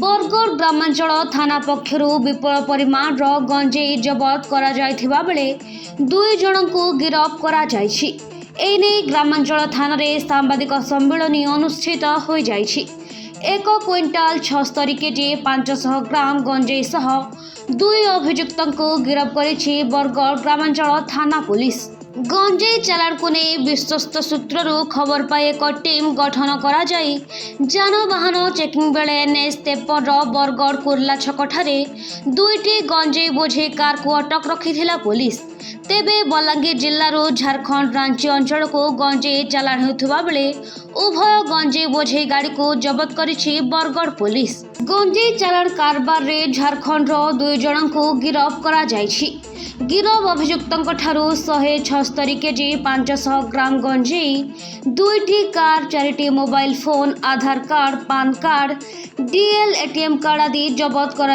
बरगड़ ग्रामांचल थाना पक्षरु विपुल परिमाण गंजेई जबत करा जायथिबा बेले 2 जन को गिरफ्त करा जायछि। एने ग्रामांचल थाना रे सांबादिक सम्मेलन अनुष्ठित हो जायछि। 1 क्विंटाल 76 केजी 500 ग्राम गंजेई सह 2 अभियुक्तों को गिरफ्त करिछि बरगड़ ग्रामांचल थाना पुलिस। गंजेई चालाण को नहीं विश्वस्त सूत्रु खबर पाई एक टीम गठन करा जाई जानवाहन चेकिंग बेले एनएच 53 बरगड़ कुर्ला छकठारे 2टी गंजेई बोझे कार को अटक रखिथिला पुलिस। तेबे बलांगीर जिल्लारू झारखंड रांची अंचल को गंजेई चालाण होथुबा बेले उभय गंजेई बोझे गाड़ी को जबत करिछि बरगड़ पुलिस। गंजेई चालाण कारबार रे झारखंड 2 जन को गिरफ्त करा जायछि। गिरफ अभियुक्तों ठारू 176 केजी 500 ग्राम गंजेई 2टी कार 4टी mobile phone Aadhaar card PAN card DL ATM card आदि जबत करा